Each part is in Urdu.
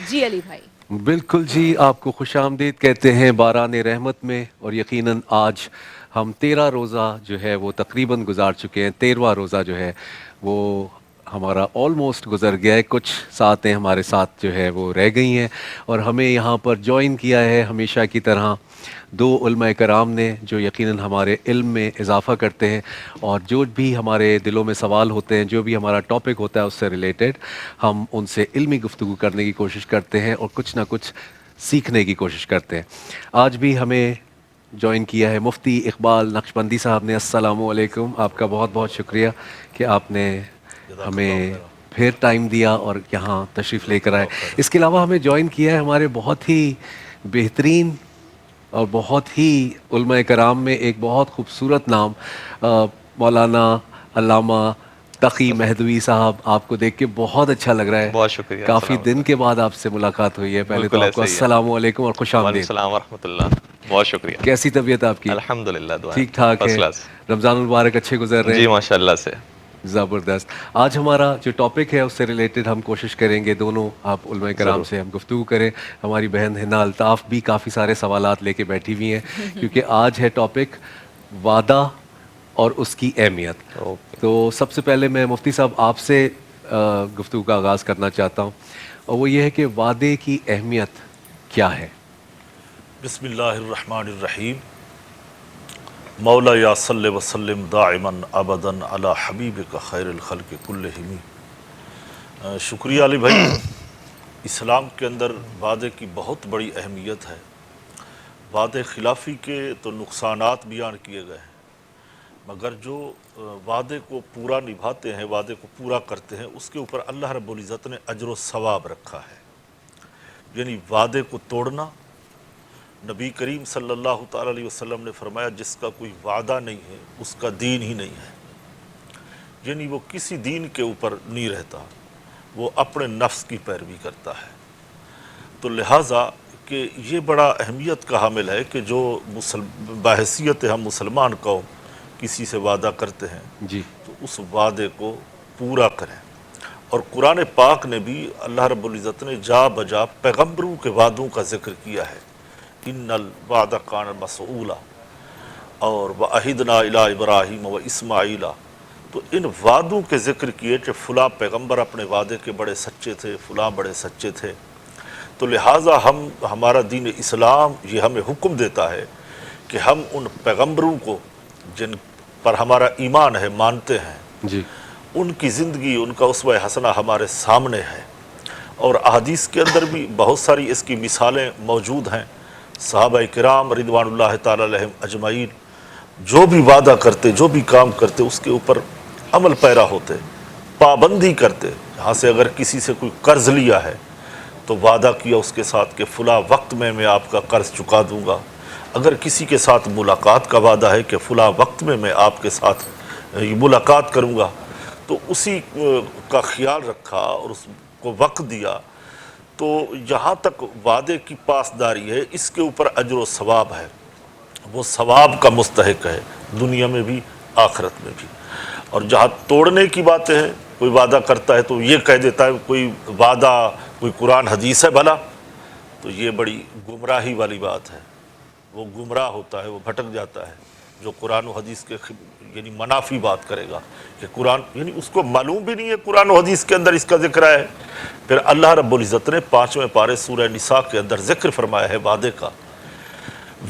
جی علی بھائی. بالکل جی، آپ کو خوش آمدید کہتے ہیں باران رحمت میں، اور یقیناً آج ہم 13 روزہ جو ہے وہ تقریباً گزار چکے ہیں. 13واں روزہ جو ہے وہ ہمارا آلموسٹ گزر گیا ہے. کچھ ساتیں ہمارے ساتھ جو ہے وہ رہ گئی ہیں، اور ہمیں یہاں پر جوائن کیا ہے ہمیشہ کی طرح دو علماء کرام نے جو یقیناً ہمارے علم میں اضافہ کرتے ہیں، اور جو بھی ہمارے دلوں میں سوال ہوتے ہیں، جو بھی ہمارا ٹاپک ہوتا ہے اس سے ریلیٹڈ، ہم ان سے علمی گفتگو کرنے کی کوشش کرتے ہیں اور کچھ نہ کچھ سیکھنے کی کوشش کرتے ہیں. آج بھی ہمیں جوائن کیا ہے مفتی اقبال نقشبندی صاحب نے. السلام علیکم. آپ کا بہت بہت شکریہ کہ آپ نے جزاک اللہ ہمیں خیر. پھر ٹائم دیا اور یہاں تشریف لے جزاک کر آئے. اللہ خیر. اس کے علاوہ ہمیں جوائن کیا ہے ہمارے بہت ہی بہترین اور بہت ہی علماء کرام میں ایک بہت خوبصورت نام، مولانا علامہ تقی مہدوی صاحب. آپ کو دیکھ کے بہت اچھا لگ رہا ہے. بہت شکریہ. کافی السلام دن علیکم. کے بعد آپ سے ملاقات ہوئی ہے. پہلے تو بالکل آپ کو ایسا ہی ہے. السلام علیکم اور خوش وعلیکم آمدید. السلام ورحمۃ اللہ. بہت شکریہ. کیسی طبیعت آپ کی؟ الحمد للہ، دعائیں ٹھیک ٹھاک فرسٹ ہے؟ کلاس. رمضان المبارک اچھے گزر رہے جی ہیں؟ ماشاء اللہ سے. زبردست. آج ہمارا جو ٹاپک ہے اس سے ریلیٹڈ ہم کوشش کریں گے دونوں آپ علماء کرام ضرور. سے ہم گفتگو کریں. ہماری بہن ہنا الطاف بھی کافی سارے سوالات لے کے بیٹھی ہوئی ہیں، کیونکہ آج ہے ٹاپک وعدہ اور اس کی اہمیت. اوکے. تو سب سے پہلے میں مفتی صاحب آپ سے گفتگو کا آغاز کرنا چاہتا ہوں، اور وہ یہ ہے کہ وعدے کی اہمیت کیا ہے؟ بسم اللہ الرحمن الرحیم. مولا یا صلی وسلم دائما ابدا علی حبیبک خیر الخلق کلہم. شکریہ علی بھائی. اسلام کے اندر وعدے کی بہت بڑی اہمیت ہے. وعدے خلافی کے تو نقصانات بیان کیے گئے ہیں، مگر جو وعدے کو پورا نبھاتے ہیں، وعدے کو پورا کرتے ہیں، اس کے اوپر اللہ رب العزت نے اجر و ثواب رکھا ہے. یعنی وعدے کو توڑنا، نبی کریم صلی اللہ تعالیٰ علیہ وسلم نے فرمایا جس کا کوئی وعدہ نہیں ہے اس کا دین ہی نہیں ہے. یعنی وہ کسی دین کے اوپر نہیں رہتا، وہ اپنے نفس کی پیروی کرتا ہے. تو لہٰذا کہ یہ بڑا اہمیت کا حامل ہے کہ جو بحیثیت ہم مسلمان قوم کسی سے وعدہ کرتے ہیں جی تو اس وعدے کو پورا کریں. اور قرآن پاک نے بھی اللہ رب العزت نے جا بجا پیغمبروں کے وعدوں کا ذکر کیا ہے. ان الوعد کان مسئولا، اور وعہدنا الی ابراہیم و اسماعیل. تو ان وعدوں کے ذکر کیے کہ فلاں پیغمبر اپنے وعدے کے بڑے سچے تھے، فلاں بڑے سچے تھے. تو لہٰذا ہمارا دین اسلام یہ ہمیں حکم دیتا ہے کہ ہم ان پیغمبروں کو جن پر ہمارا ایمان ہے، مانتے ہیں، جی ان کی زندگی، ان کا اسوہ حسنہ ہمارے سامنے ہے. اور احادیث کے اندر بھی بہت ساری اس کی مثالیں موجود ہیں. صحابہ کرام رضوان اللہ تعالیٰ علیہم اجمعین جو بھی وعدہ کرتے، جو بھی کام کرتے، اس کے اوپر عمل پیرا ہوتے، پابندی کرتے. یہاں سے اگر کسی سے کوئی قرض لیا ہے تو وعدہ کیا اس کے ساتھ کہ فلاں وقت میں آپ کا قرض چکا دوں گا. اگر کسی کے ساتھ ملاقات کا وعدہ ہے کہ فلاں وقت میں آپ کے ساتھ ملاقات کروں گا، تو اسی کا خیال رکھا اور اس کو وقت دیا. تو یہاں تک وعدے کی پاسداری ہے، اس کے اوپر اجر و ثواب ہے، وہ ثواب کا مستحق ہے دنیا میں بھی آخرت میں بھی. اور جہاں توڑنے کی باتیں ہیں، کوئی وعدہ کرتا ہے تو یہ کہہ دیتا ہے کوئی وعدہ کوئی قرآن حدیث ہے بھلا، تو یہ بڑی گمراہی والی بات ہے. وہ گمراہ ہوتا ہے، وہ بھٹک جاتا ہے جو قرآن و حدیث کے یعنی منافی بات کرے گا کہ قرآن، یعنی اس کو معلوم بھی نہیں ہے قرآن و حدیث کے اندر اس کا ذکر ہے. پھر اللہ رب العزت نے 5ویں پارے سورہ نساء کے اندر ذکر فرمایا ہے وعدے کا،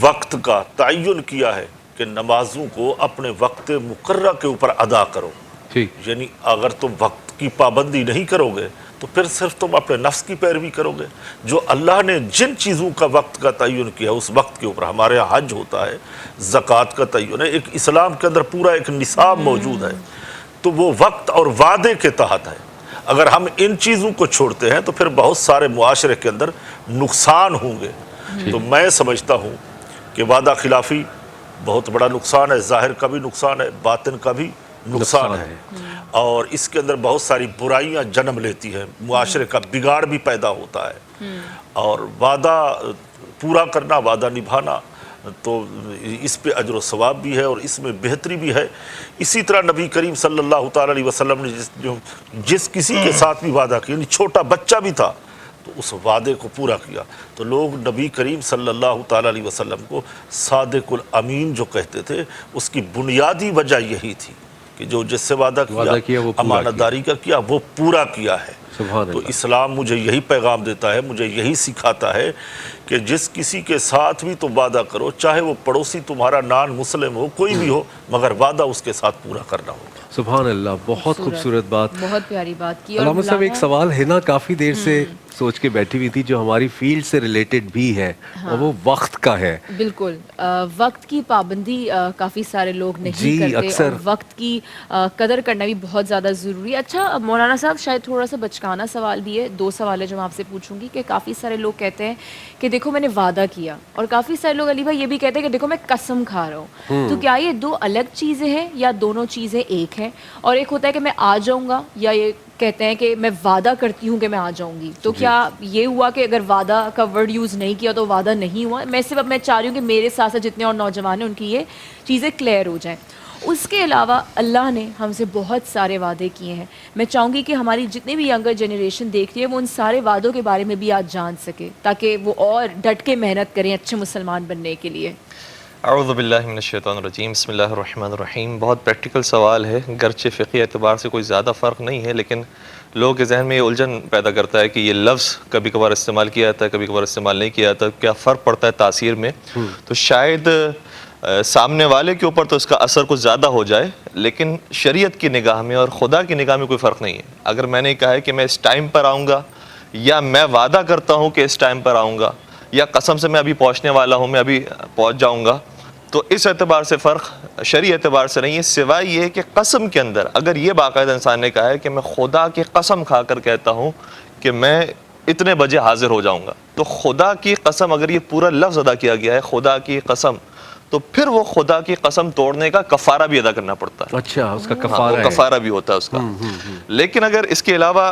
وقت کا تعین کیا ہے کہ نمازوں کو اپنے وقت مقررہ کے اوپر ادا کرو. ٹھیک. یعنی اگر تم وقت کی پابندی نہیں کرو گے تو پھر صرف تم اپنے نفس کی پیروی کرو گے. جو اللہ نے جن چیزوں کا وقت کا تعین کیا ہے اس وقت کے اوپر، ہمارے یہاں حج ہوتا ہے، زکوٰۃ کا تعین ہے، ایک اسلام کے اندر پورا ایک نصاب موجود ہے، تو وہ وقت اور وعدے کے تحت ہے. اگر ہم ان چیزوں کو چھوڑتے ہیں تو پھر بہت سارے معاشرے کے اندر نقصان ہوں گے. تو میں سمجھتا ہوں کہ وعدہ خلافی بہت بڑا نقصان ہے، ظاہر کا بھی نقصان ہے، باطن کا بھی نقصان ہے. اور اس کے اندر بہت ساری برائیاں جنم لیتی ہیں، معاشرے کا بگاڑ بھی پیدا ہوتا ہے. اور وعدہ پورا کرنا، وعدہ نبھانا، تو اس پہ اجر و ثواب بھی ہے اور اس میں بہتری بھی ہے. اسی طرح نبی کریم صلی اللہ تعالیٰ علیہ وسلم نے جس کسی کے ساتھ بھی وعدہ کیا، یعنی چھوٹا بچہ بھی تھا تو اس وعدے کو پورا کیا. تو لوگ نبی کریم صلی اللہ تعالیٰ علیہ وسلم کو صادق الامین جو کہتے تھے، اس کی بنیادی وجہ یہی تھی کہ جو جس سے وعدہ کیا وہ پورا امانت داری کا کیا، وہ پورا کیا ہے. سبحان تو اللہ. اسلام مجھے یہی پیغام دیتا ہے، مجھے یہی سکھاتا ہے کہ جس کسی کے ساتھ بھی تم وعدہ کرو، چاہے وہ پڑوسی تمہارا نان مسلم ہو، کوئی بھی ہو، مگر وعدہ اس کے ساتھ پورا کرنا ہوگا. سبحان اللہ، بہت خوبصورت بات. بہت پیاری بات کی. اور علامہ صاحب ایک سوال ہے نا، کافی دیر سے سوچ کے بیٹھی ہوئی تھی، جو ہماری فیلڈ سے ریلیٹڈ بھی ہے، اور وہ وقت کا ہے. بالکل، وقت کی پابندی کافی سارے لوگ نہیں جی، کرتے، اکثر. اور وقت کی قدر کرنا بھی بہت زیادہ ضروری ہے. اچھا مولانا صاحب، شاید تھوڑا سا بچکانا سوال بھی ہے، 2 سوال ہے جو میں آپ سے پوچھوں گی. کہ کافی سارے لوگ کہتے ہیں کہ دیکھو میں نے وعدہ کیا، اور کافی سارے لوگ علی بھائی یہ بھی کہتے ہیں کہ دیکھو میں قسم کھا رہا ہوں. تو کیا یہ 2 الگ چیزیں ہیں یا دونوں چیزیں ایک ہیں؟ اور ایک ہوتا ہے کہ میں آ جاؤں گا، یا یہ کہتے ہیں کہ میں وعدہ کرتی ہوں کہ میں آ جاؤں گی. تو کیا یہ ہوا کہ اگر وعدہ کا ورڈ یوز نہیں کیا تو وعدہ نہیں ہوا؟ میں صرف اب میں چاہ رہی ہوں کہ میرے ساتھ ساتھ جتنے اور نوجوان ہیں ان کی یہ چیزیں کلیئر ہو جائیں. اس کے علاوہ اللہ نے ہم سے بہت سارے وعدے کیے ہیں. میں چاہوں گی کہ ہماری جتنی بھی ینگر جنریشن دیکھ رہی ہے وہ ان سارے وعدوں کے بارے میں بھی آج جان سکے، تاکہ وہ اور ڈٹ کے محنت کریں اچھے مسلمان بننے کے لیے. اعوذ باللہ من الشیطان الرجیم، بسم اللہ الرحمن الرحیم. بہت پریکٹیکل سوال ہے، گرچہ فقہی اعتبار سے کوئی زیادہ فرق نہیں ہے، لیکن لوگوں کے ذہن میں یہ الجھن پیدا کرتا ہے کہ یہ لفظ کبھی کبھار استعمال کیا جاتا ہے، کبھی کبھار استعمال نہیں کیا جاتا، کیا فرق پڑتا ہے تاثیر میں. تو شاید سامنے والے کے اوپر تو اس کا اثر کچھ زیادہ ہو جائے، لیکن شریعت کی نگاہ میں اور خدا کی نگاہ میں کوئی فرق نہیں ہے. اگر میں نے کہا ہے کہ میں اس ٹائم پر آؤں گا، یا میں وعدہ کرتا ہوں کہ اس ٹائم پر آؤں گا، یا قسم سے میں ابھی پہنچنے والا ہوں، میں ابھی پہنچ جاؤں گا، تو اس اعتبار سے فرق شرعی اعتبار سے نہیں ہے، سوائے یہ کہ قسم کے اندر اگر یہ باقاعدہ انسان نے کہا ہے کہ میں خدا کی قسم کھا کر کہتا ہوں کہ میں اتنے بجے حاضر ہو جاؤں گا، تو خدا کی قسم اگر یہ پورا لفظ ادا کیا گیا ہے خدا کی قسم، تو پھر وہ خدا کی قسم توڑنے کا کفارہ بھی ادا کرنا پڑتا ہے. اچھا، اس کا وہ کفارہ بھی ہوتا ہے اس کا. لیکن اگر اس کے علاوہ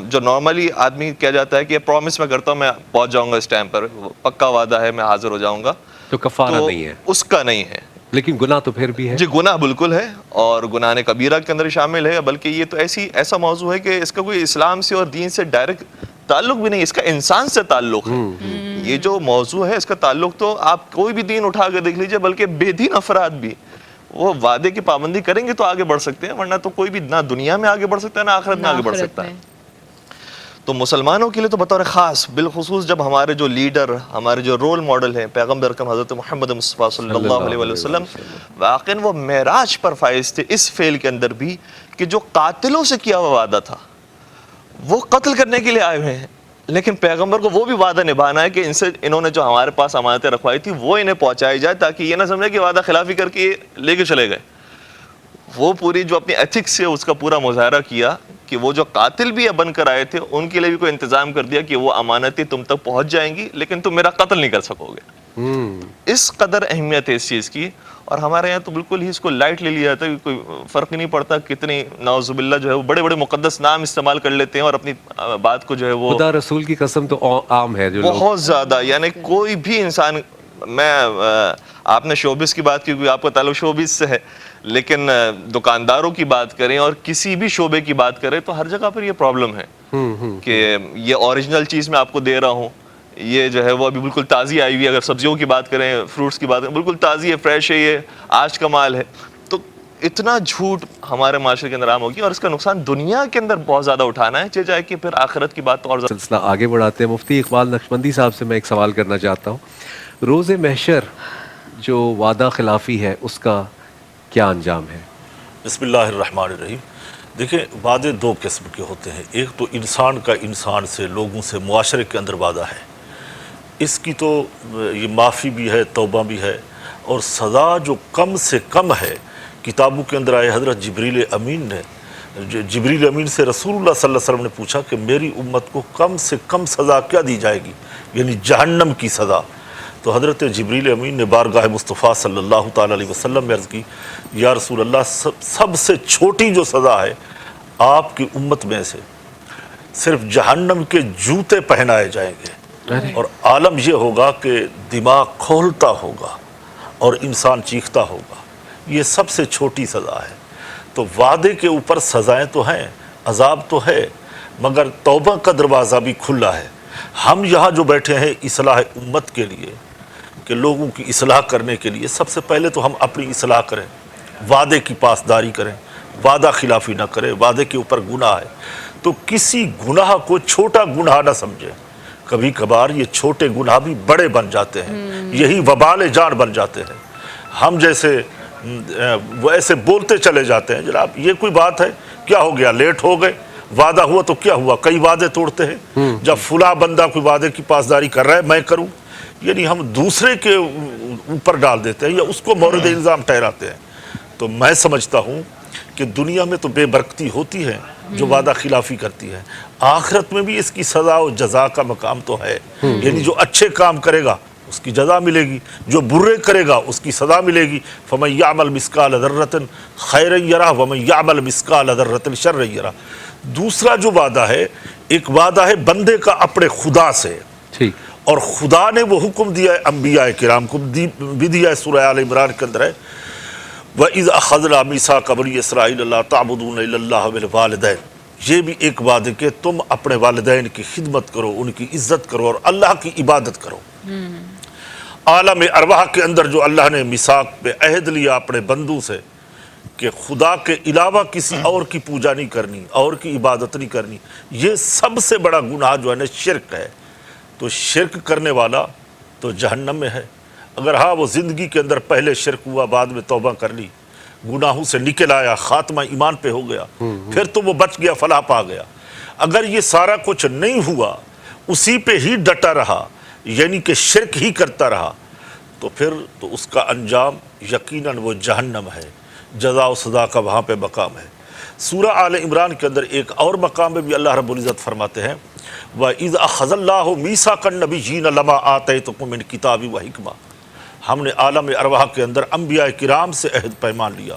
جو نارملی آدمی کیا جاتا ہے کہ پرومس میں کرتا ہوں میں پہنچ جاؤں گا اس ٹائم پر، پکا وعدہ ہے میں حاضر ہو جاؤں گا، تو کفارہ نہیں ہے، اس کا نہیں ہے. لیکن گناہ تو پھر بھی ہے. جی گناہ بالکل ہے، اور گناہ کبیرہ کے اندر شامل ہے، بلکہ یہ تو ایسا موضوع ہے کہ اس کا کوئی اسلام سے اور دین سے ڈائریکٹ تعلق بھی نہیں، اس کا انسان سے تعلق ہے. یہ جو موضوع ہے اس کا تعلق تو آپ کوئی بھی دین اٹھا کے دیکھ لیجئے، بلکہ بے دین افراد بھی وہ وعدے کی پابندی کریں گے تو آگے بڑھ سکتے ہیں، ورنہ تو کوئی بھی نہ دنیا میں آگے بڑھ سکتا ہے نہ آخرت میں آگے بڑھ سکتا ہے. تو مسلمانوں کے لیے تو بطور خاص، بالخصوص جب ہمارے جو لیڈر، ہمارے جو رول ماڈل ہیں پیغمبر اکرم حضرت محمد مصطفیٰ صلی اللہ علیہ وسلم، واقعاً وہ معراج پر فائز تھے اس فعل کے اندر بھی کہ جو قاتلوں سے کیا ہوا وعدہ تھا وہ قتل کرنے کے لیے آئے ہوئے ہیں، لیکن پیغمبر کو وہ بھی وعدہ نبھانا ہے کہ انہوں نے جو ہمارے پاس امانتیں رکھوائی تھی وہ انہیں پہنچائی جائے، تاکہ یہ نہ سمجھے کہ وعدہ خلافی کر کے لے کے چلے گئے. وہ پوری جو اپنی ایتھکس سے اس کا پورا مظاہرہ کیا کہ وہ جو قاتل بھی بن کر آئے تھے ان کے لیے بھی کوئی انتظام کر دیا کہ وہ امانتیں تم تک پہنچ جائیں گی، لیکن تم میرا قتل نہیں کر سکو گے. اس قدر اہمیت ہے اس چیز کی. اور ہمارے یہاں تو بالکل ہی اس کو لائٹ لے لیا جاتا ہے، کوئی فرق ہی نہیں پڑتا. کتنی نعوذ باللہ جو ہے وہ بڑے بڑے مقدس نام استعمال کر لیتے ہیں اور اپنی بات کو جو ہے وہ خدا رسول کی قسم تو عام ہے جو بہت زیادہ، یعنی کوئی بھی انسان، میں آپ نے شوبز کی بات کی، کوئی آپ کا تعلق شوبز سے ہے، لیکن دکانداروں کی بات کریں اور کسی بھی شعبے کی بات کریں تو ہر جگہ پر یہ پرابلم ہے کہ یہ اوریجنل چیز میں آپ کو دے رہا ہوں، یہ جو ہے وہ ابھی بالکل تازی آئی ہوئی ہے. اگر سبزیوں کی بات کریں، فروٹس کی بات کریں، بالکل تازی ہے، فریش ہے، یہ آج کا مال ہے. تو اتنا جھوٹ ہمارے معاشرے کے اندر عام ہوگی، اور اس کا نقصان دنیا کے اندر بہت زیادہ اٹھانا ہے، چاہے کہ پھر آخرت کی بات تو اور سلسلہ آگے بڑھاتے ہیں. مفتی اقبال نقشبندی صاحب سے میں ایک سوال کرنا چاہتا ہوں. روز محشر جو وعدہ خلافی ہے اس کا کیا انجام ہے؟ بسم اللہ الرحمن الرحیم. دیکھیں، وعدے 2 قسم کے ہوتے ہیں. ایک تو انسان کا انسان سے، لوگوں سے، معاشرے کے اندر وعدہ ہے، اس کی تو یہ معافی بھی ہے، توبہ بھی ہے، اور سزا جو کم سے کم ہے. کتابوں کے اندر آئے حضرت جبریل امین سے رسول اللہ صلی اللہ علیہ وسلم نے پوچھا کہ میری امت کو کم سے کم سزا کیا دی جائے گی، یعنی جہنم کی سزا. تو حضرت جبریل امین نے بارگاہ مصطفیٰ صلی اللہ تعالیٰ علیہ وسلم میں عرض کی، یا رسول اللہ، سب سے چھوٹی جو سزا ہے آپ کی امت میں سے صرف جہنم کے جوتے پہنائے جائیں گے، اور عالم یہ ہوگا کہ دماغ کھولتا ہوگا اور انسان چیختا ہوگا. یہ سب سے چھوٹی سزا ہے. تو وعدے کے اوپر سزائیں تو ہیں، عذاب تو ہے، مگر توبہ کا دروازہ بھی کھلا ہے. ہم یہاں جو بیٹھے ہیں اصلاح امت کے لیے، کہ لوگوں کی اصلاح کرنے کے لیے، سب سے پہلے تو ہم اپنی اصلاح کریں، وعدے کی پاسداری کریں، وعدہ خلافی نہ کریں، وعدے کے اوپر گناہ ہے تو کسی گناہ کو چھوٹا گناہ نہ سمجھیں، کبھی کبھار یہ چھوٹے گناہ بھی بڑے بن جاتے ہیں، یہی وبال جان بن جاتے ہیں۔ ہم جیسے وہ ایسے بولتے چلے جاتے ہیں، جناب یہ کوئی بات ہے، کیا ہو گیا، لیٹ ہو گئے، وعدہ ہوا تو کیا ہوا، کئی وعدے توڑتے ہیں، جب فلاں بندہ کوئی وعدے کی پاسداری کر رہا ہے میں کروں، یعنی ہم دوسرے کے اوپر ڈال دیتے ہیں یا اس کو مورد الزام ٹھہراتے ہیں۔ تو میں سمجھتا ہوں کہ دنیا میں تو بے برکتی ہوتی ہے جو وعدہ خلافی کرتی ہے، آخرت میں بھی اس کی سزا و جزا کا مقام تو ہے، یعنی جو اچھے کام کرے گا اس کی جزا ملے گی، جو برے کرے گا اس کی سزا ملے گی۔ فَمَن يَعْمَلْ مِثْقَالَ ذَرَّةٍ خَيْرًا يَرَهُ وَمَن يَعْمَلْ مِثْقَالَ ذَرَّةٍ شَرًّا يَرَهُ۔ دوسرا جو وعدہ ہے، ایک وعدہ ہے بندے کا اپنے خدا سے، ٹھیک، اور خدا نے وہ حکم دیا ہے انبیاء کرام کو بھی دیا ہے، سورہ آل عمران کے اندر ہے وَإِذْ أَخَذْنَا مِيثَاقَ بَنِي إِسْرَائِيلَ لَا تَعْبُدُونَ إِلَّا اللَّهَ وَبِالْوَالِدَيْنِ، یہ بھی ایک وعدے کہ تم اپنے والدین کی خدمت کرو، ان کی عزت کرو اور اللہ کی عبادت کرو۔ عالم ارواح کے اندر جو اللہ نے میثاق پہ عہد لیا اپنے بندوں سے کہ خدا کے علاوہ کسی اور کی پوجا نہیں کرنی، اور کی عبادت نہیں کرنی، یہ سب سے بڑا گناہ جو ہے نا شرک ہے۔ تو شرک کرنے والا تو جہنم میں ہے۔ اگر ہاں وہ زندگی کے اندر پہلے شرک ہوا، بعد میں توبہ کر لی، گناہوں سے نکل آیا، خاتمہ ایمان پہ ہو گیا، پھر تو وہ بچ گیا، فلاح پا گیا۔ اگر یہ سارا کچھ نہیں ہوا، اسی پہ ہی ڈٹا رہا، یعنی کہ شرک ہی کرتا رہا، تو پھر تو اس کا انجام یقیناً وہ جہنم ہے، جزا و سزا کا وہاں پہ مقام ہے۔ سورہ آل عمران کے اندر ایک اور مقام میں بھی اللہ رب العزت فرماتے ہیں وَإِذْ أَخَذَ اللَّهُ مِيثَاقَ النَّبِيِّينَ لَمَا آتَيْتُكُم مِّن كِتَابٍ وَحِكْمَةٍ، ہم نے عالم ارواح کے اندر انبیاء کرام سے عہد پیمان لیا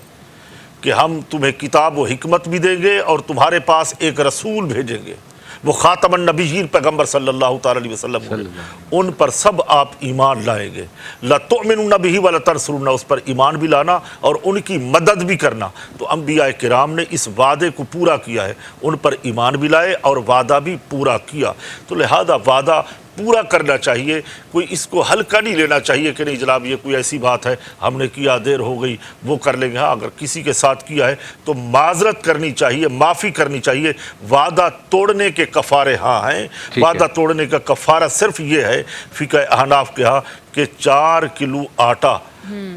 کہ ہم تمہیں کتاب و حکمت بھی دیں گے اور تمہارے پاس ایک رسول بھیجیں گے، وہ خاتم النبیین پیغمبر صلی اللہ تعالی علیہ وسلم ہوئے، ان پر سب آپ ایمان لائیں گے۔ لَتُؤْمِنُنَّ بِهِ وَلَتَنْصُرُنَّ، اس پر ایمان بھی لانا اور ان کی مدد بھی کرنا۔ تو انبیاء کرام نے اس وعدے کو پورا کیا ہے، ان پر ایمان بھی لائے اور وعدہ بھی پورا کیا۔ تو لہذا وعدہ پورا کرنا چاہیے، کوئی اس کو ہلکا نہیں لینا چاہیے کہ نہیں جناب یہ کوئی ایسی بات ہے ہم نے کیا، دیر ہو گئی، وہ کر لیں گے۔ ہاں اگر کسی کے ساتھ کیا ہے تو معذرت کرنی چاہیے، معافی کرنی چاہیے۔ وعدہ توڑنے کے کفارے ہاں ہیں، وعدہ توڑنے کا کفارہ صرف یہ ہے فقہ احناف کے ہاں کہ 4 کلو آٹا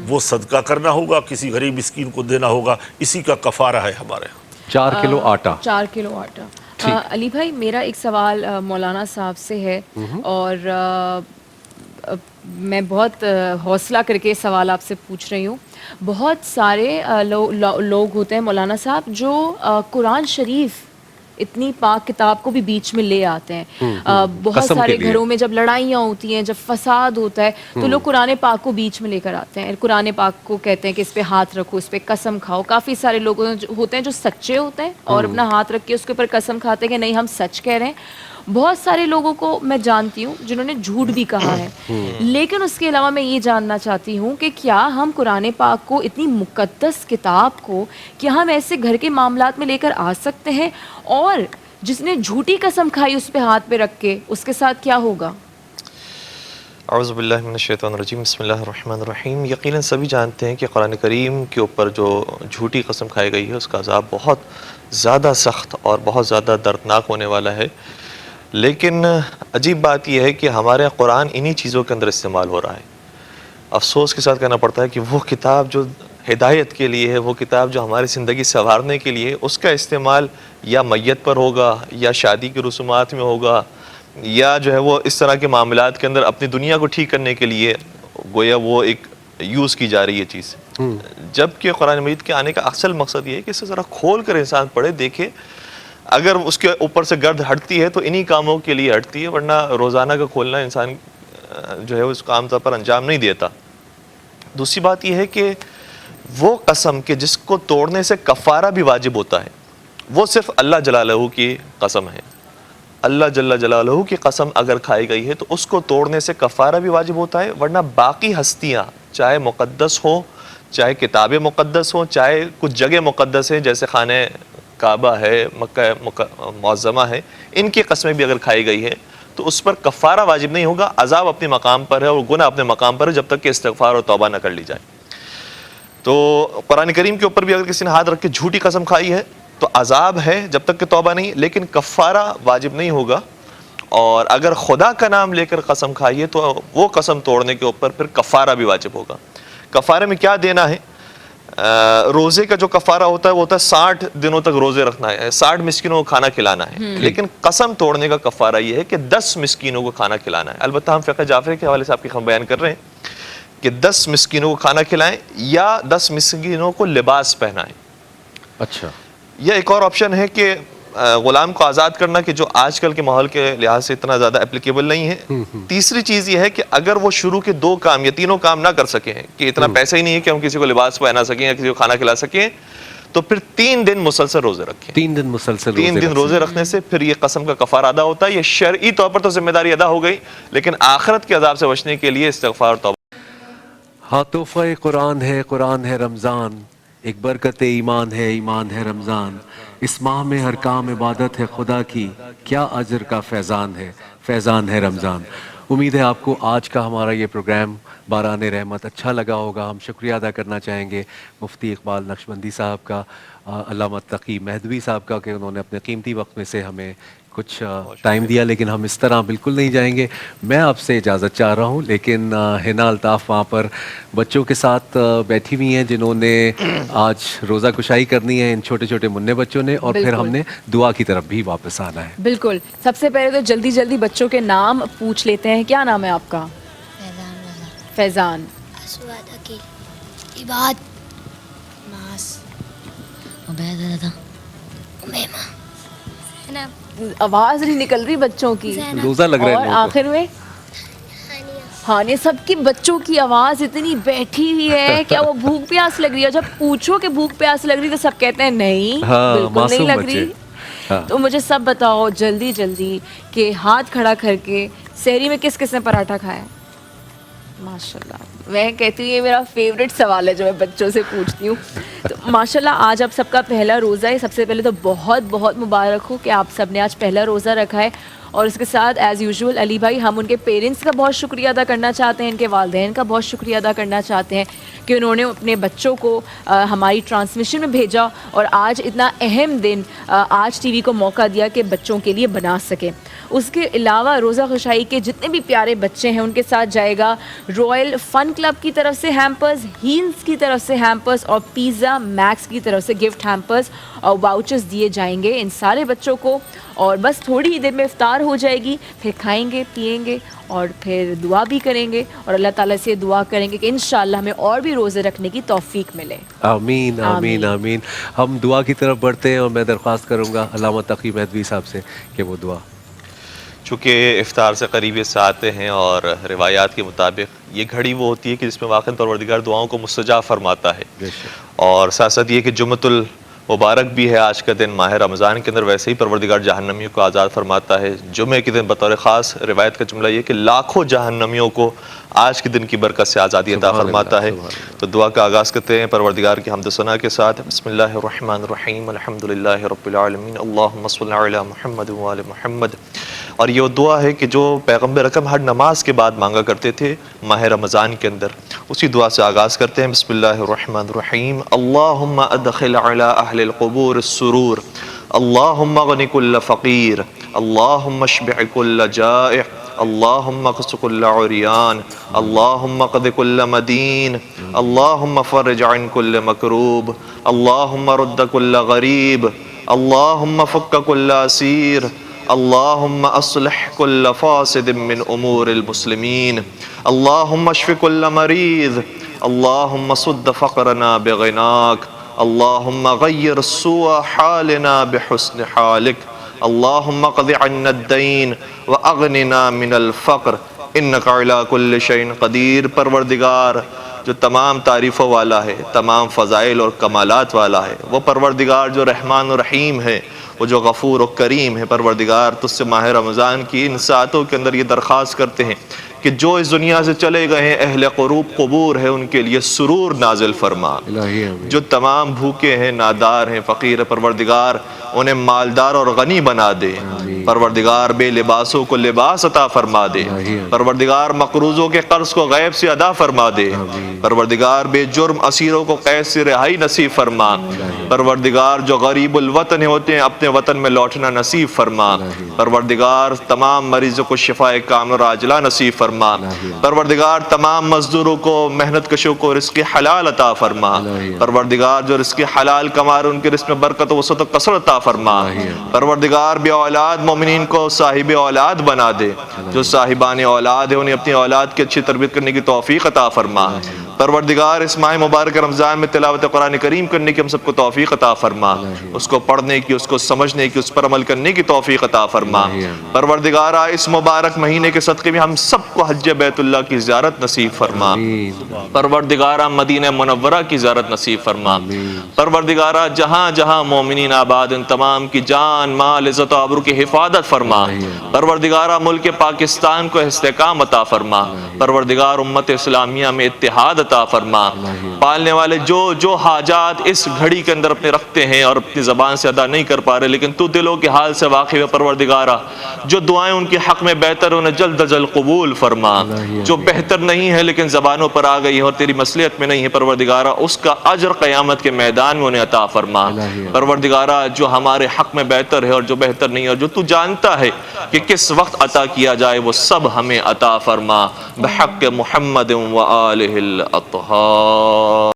وہ صدقہ کرنا ہوگا، کسی غریب مسکین کو دینا ہوگا، اسی کا کفارہ ہے ہمارے ہاں۔ 4 کلو آٹا، 4 کلو آٹا۔ علی بھائی میرا ایک سوال مولانا صاحب سے ہے، اور میں بہت حوصلہ کر کے سوال آپ سے پوچھ رہی ہوں۔ بہت سارے لوگ ہوتے ہیں مولانا صاحب جو قرآن شریف اتنی پاک کتاب کو بھی بیچ میں لے آتے ہیں۔ بہت سارے گھروں میں جب لڑائیاں ہوتی ہیں، جب فساد ہوتا ہے تو لوگ قرآن پاک کو بیچ میں لے کر آتے ہیں، قرآن پاک کو کہتے ہیں کہ اس پہ ہاتھ رکھو، اس پہ قسم کھاؤ۔ کافی سارے لوگ ہوتے ہیں جو سچے ہوتے ہیں اور اپنا ہاتھ رکھ کے اس کے اوپر قسم کھاتے ہیں کہ نہیں ہم سچ کہہ رہے ہیں۔ بہت سارے لوگوں کو میں جانتی ہوں جنہوں نے جھوٹ بھی کہا ہے، لیکن اس کے علاوہ میں یہ جاننا چاہتی ہوں کہ کیا ہم قرآن پاک کو، اتنی مقدس کتاب کو، کیا ہم ایسے گھر کے معاملات میں لے کر آ سکتے ہیں؟ اور جس نے جھوٹی قسم کھائی اس پہ ہاتھ پہ رکھ کے، اس کے ساتھ کیا ہوگا؟ اعوذ باللہ من الشیطان الرجیم، بسم اللہ الرحمن الرحیم۔ یقیناً سبھی جانتے ہیں کہ قرآن کریم کے اوپر جو جھوٹی قسم کھائی گئی ہے اس کا عذاب بہت زیادہ سخت اور بہت زیادہ دردناک ہونے والا ہے، لیکن عجیب بات یہ ہے کہ ہمارے قرآن انہی چیزوں کے اندر استعمال ہو رہا ہے۔ افسوس کے ساتھ کہنا پڑتا ہے کہ وہ کتاب جو ہدایت کے لیے ہے، وہ کتاب جو ہماری زندگی سنوارنے کے لیے، اس کا استعمال یا میت پر ہوگا، یا شادی کی رسومات میں ہوگا، یا جو ہے وہ اس طرح کے معاملات کے اندر اپنی دنیا کو ٹھیک کرنے کے لیے گویا وہ ایک یوز کی جا رہی ہے چیز، جبکہ قرآن مجید کے آنے کا اصل مقصد یہ ہے کہ اسے ذرا کھول کر انسان پڑھے، دیکھے۔ اگر اس کے اوپر سے گرد ہٹتی ہے تو انہی کاموں کے لیے ہٹتی ہے، ورنہ روزانہ کا کھولنا انسان جو ہے اس کو عام طور پر انجام نہیں دیتا۔ دوسری بات یہ ہے کہ وہ قسم کہ جس کو توڑنے سے کفارہ بھی واجب ہوتا ہے، وہ صرف اللہ جلالہ کی قسم ہے۔ اللہ جل جلالہ کی قسم اگر کھائی گئی ہے تو اس کو توڑنے سے کفارہ بھی واجب ہوتا ہے، ورنہ باقی ہستیاں چاہے مقدس ہوں، چاہے کتاب مقدس ہوں، چاہے کچھ جگہ مقدس ہیں جیسے خانہ کعبہ ہے، مکہ معظمہ ہے، ان کی قسمیں بھی اگر کھائی گئی ہے تو اس پر کفارہ واجب نہیں ہوگا، عذاب اپنے مقام پر ہے اور گناہ اپنے مقام پر ہے جب تک کہ استغفار اور توبہ نہ کر لی جائے۔ تو قرآن کریم کے اوپر بھی اگر کسی نے ہاتھ رکھ کے جھوٹی قسم کھائی ہے تو عذاب ہے جب تک کہ توبہ نہیں، لیکن کفارہ واجب نہیں ہوگا۔ اور اگر خدا کا نام لے کر قسم کھائی ہے تو وہ قسم توڑنے کے اوپر پھر کفارہ بھی واجب ہوگا۔ کفارے میں کیا دینا ہے؟ روزے کا جو کفارہ ہوتا ہے وہ ہوتا ہے 60 دنوں تک روزے رکھنا ہے، 60 مسکینوں کو کھانا کھلانا ہے، لیکن قسم توڑنے کا کفارہ یہ ہے کہ 10 مسکینوں کو کھانا کھلانا ہے۔ البتہ ہم فقہ جعفری کے حوالے سے آپ کی ہم بیان کر رہے ہیں کہ 10 مسکینوں کو کھانا کھلائیں یا 10 مسکینوں کو لباس پہنائیں۔ اچھا، یا ایک اور آپشن ہے کہ غلام کو آزاد کرنا، کہ جو آج کل کے ماحول کے لحاظ سے اتنا زیادہ اپلیکیبل نہیں ہے۔ تیسری چیز یہ ہے کہ اگر وہ شروع کے 2 کام یا تینوں کام نہ کر سکیں، کہ اتنا پیسہ ہی نہیں ہے کہ ہم کسی کو لباس پہنا سکیں یا کسی کو کھانا کھلا سکیں، تو پھر 3 دن مسلسل روزے رکھیں۔ 3 دن مسلسل 3 دن روزے رکھنے سے پھر یہ قسم کا کفارہ ادا ہوتا ہے۔ یہ شرعی طور پر تو ذمہ داری ادا ہو گئی، لیکن آخرت کے عذاب سے بچنے کے لیے استغفار اور توبہ۔ ہاں، تحفہ قرآن ہے، قرآن ہے رمضان، ایک برکت ایمان ہے، ایمان ہے رمضان، اس ماہ میں ہر کام عبادت ہے خدا کی، کیا اجر کا فیضان ہے، فیضان ہے رمضان۔ امید ہے آپ کو آج کا ہمارا یہ پروگرام باران رحمت اچھا لگا ہوگا۔ ہم شکریہ ادا کرنا چاہیں گے مفتی اقبال نقشبندی صاحب کا، علامہ تقی مہدوی صاحب کا، کہ انہوں نے اپنے قیمتی وقت میں سے ہمیں کچھ ٹائم دیا، لیکن ہم اس طرح بالکل نہیں جائیں گے۔ میں آپ سے اجازت چاہ رہا ہوں، لیکن حنا الطاف وہاں پر بچوں کے ساتھ بیٹھی ہوئی ہیں جنہوں نے آج روزہ کشائی کرنی ہے، ان چھوٹے چھوٹے منع بچوں نے، اور پھر ہم نے دعا کی طرف بھی واپس آنا ہے۔ بالکل، سب سے پہلے تو جلدی جلدی بچوں کے نام پوچھ لیتے ہیں۔ کیا نام ہے آپ کا؟ فیضان رضا، فیضان، اسود عقیل، عباد، ماس، عبید رضا، امیمہ، زینب، آواز نہیں نکل رہی بچوں کی، روزہ لگ رہا ہے اور لوگوں کو۔ آخر میں ہاں، سب کی بچوں کی آواز اتنی بیٹھی ہوئی ہے، کیا وہ بھوک پیاس لگ رہی ہے؟ جب پوچھو کہ بھوک پیاس لگ رہی تو سب کہتے ہیں نہیں، ہاں، بالکل نہیں معصوم لگ بچے۔ رہی۔ ہاں، تو مجھے سب بتاؤ جلدی جلدی کہ ہاتھ کھڑا کر کے سحری میں کس کس نے پراٹھا کھایا ہے؟ ماشاءاللہ، میں کہتی ہوں یہ میرا فیوریٹ سوال ہے جو میں بچوں سے پوچھتی ہوں۔ تو ماشاءاللہ آج آپ سب کا پہلا روزہ ہے۔ سب سے پہلے تو بہت بہت مبارک ہو کہ آپ سب نے آج پہلا روزہ رکھا ہے، اور اس کے ساتھ ایز یوزول علی بھائی ہم ان کے پیرنٹس کا بہت شکریہ ادا کرنا چاہتے ہیں، ان کے والدین کا بہت شکریہ ادا کرنا چاہتے ہیں کہ انہوں نے اپنے بچوں کو ہماری ٹرانسمیشن میں بھیجا اور آج اتنا اہم دن آج ٹی وی کو موقع دیا کہ بچوں کے لیے بنا سکیں۔ اس کے علاوہ روزہ خوشائی کے جتنے بھی پیارے بچے ہیں ان کے ساتھ جائے گا رائل فن کلب کی طرف سے ہیمپرز، ہیلز کی طرف سے ہیمپرز، اور پیزا میکس کی طرف سے گفٹ ہیمپرز اور واؤچرز دیے جائیں گے ان سارے بچوں کو۔ اور بس تھوڑی ہی دیر میں افطار ہو جائے گی، پھر کھائیں گے پیئیں گے اور پھر دعا بھی کریں گے، اور اللہ تعالیٰ سے دعا کریں گے کہ انشاءاللہ ہمیں اور بھی روزے رکھنے کی توفیق ملے۔ آمین آمین آمین۔ ہم دعا کی طرف بڑھتے ہیں، اور میں درخواست کروں گا علامہ تقی مہدوی صاحب سے کہ وہ دعا۔ چونکہ افطار سے قریبی سے آتے ہیں اور روایات کے مطابق یہ گھڑی وہ ہوتی ہے کہ جس میں واقعاً پروردگار دعاؤں کو مستجاب فرماتا ہے، بے شک۔ اور ساتھ ساتھ یہ کہ جمعۃ المبارک بھی ہے آج کا دن ماہ رمضان کے اندر، ویسے ہی پروردگار جہنمیوں کو آزاد فرماتا ہے۔ جمعے کے دن بطور خاص روایت کا جملہ یہ کہ لاکھوں جہنمیوں کو آج کے دن کی برکت سے آزادی عطا فرماتا ہے۔ تو دعا کا آغاز کرتے ہیں پروردگار کی حمد و ثنا کے ساتھ۔ بسم اللہ الرحمن الرحیم، الحمدللہ رب العالمین، اللہم صل علی محمد و آل محمد۔ اور یہ دعا ہے کہ جو پیغمبر اکرم ہر نماز کے بعد مانگا کرتے تھے ماہ رمضان کے اندر، اسی دعا سے آغاز کرتے ہیں۔ بسم اللہ الرحمن الرحیم، اللہم ادخل علی اہل القبور السرور، اللہم اغن کل فقیر، اللہم اشبع کل جائع، اللہم اقص کل عریان، اللہم قض کل مدین، اللہم فرج عن کل مکروب، اللہم رد کل غریب، اللہم فک کل اسیر، اللہم اصلح کل فاسد من امور المسلمین، اللہم اشف کل مریض، اللہم صد فقرنا بغناک، اللہم غیر سوء حالنا بحسن حالک، اللہم قض عنا الدین واغننا من الفقر انک علی کل شیء قدیر۔ پروردگار جو تمام تعریفوں والا ہے، تمام فضائل اور کمالات والا ہے، وہ پروردگار جو رحمان و رحیم ہے، وہ جو غفور و کریم ہے، پروردگار تجھ سے ماہ رمضان کی ان ساعتوں کے اندر یہ درخواست کرتے ہیں کہ جو اس دنیا سے چلے گئے ہیں اہل قروب قبور ہے ان کے لیے سرور نازل فرما، الہی آمین، جو تمام بھوکے ہیں نادار ہیں فقیر ہیں پروردگار انہیں مالدار اور غنی بنا دے، پروردگار بے لباسوں کو لباس عطا فرما دے، پروردگار مقروضوں کے قرض کو غیب سے ادا فرما دے، پروردگار بے جرم اسیروں کو قید سے رہائی نصیب فرما، پروردگار جو غریب الوطن ہوتے ہیں اپنے وطن میں لوٹنا نصیب فرما، پروردگار تمام مریضوں کو شفاء کامل اور عاجلہ نصیب فرما، پروردگار تمام مزدوروں کو محنت کشوں کو رزق حلال عطا فرما، پروردگار جو رزق حلال کما رہے ان کے رزق میں برکت و وسعت و کثرت عطا فرما، پروردگار بے اولاد مومنین کو صاحب اولاد بنا دے، جو صاحبان اولاد ہیں انہیں اپنی اولاد کی اچھی تربیت کرنے کی توفیق عطا فرما، پروردگار اس ماہ مبارک رمضان میں تلاوت قرآن کریم کرنے کی ہم سب کو توفیق عطا فرما، اس کو پڑھنے کی، اس کو سمجھنے کی، اس پر عمل کرنے کی توفیق عطا فرما، پروردگار اس مبارک مہینے کے صدقے میں ہم سب کو حج بیت اللہ کی زیارت نصیب فرما، پروردگار مدینہ منورہ کی زیارت نصیب فرما، پروردگار جہاں جہاں مومنین آباد ان تمام کی جان مال عزت و آبرو کی حفاظت فرما، پروردگار ملک پاکستان کو استحکام عطا فرما، پروردگار امت اسلامیہ میں اتحاد عطا فرما، پالنے والے جو حاجات اس گھڑی کے اندر اپنے رکھتے ہیں اور اپنی زبان سے ادا نہیں کر پا رہے لیکن تو دلوں کے حال سے واقف ہے پروردگارا، جو دعائیں ان کے حق میں بہتر انہیں جلد از جلد قبول فرما، جو بہتر نہیں ہے لیکن زبانوں پر آ گئی ہے اور تیری مصلحت میں نہیں ہے پروردگارا اس کا اجر قیامت کے میدان میں انہیں عطا فرما، پروردگارا جو ہمارے حق میں بہتر ہے اور جو بہتر نہیں ہے اور جو تو جانتا ہے کہ کس وقت عطا کیا جائے وہ سب ہمیں عطا فرما بحق محمد و آلہ الاطہار۔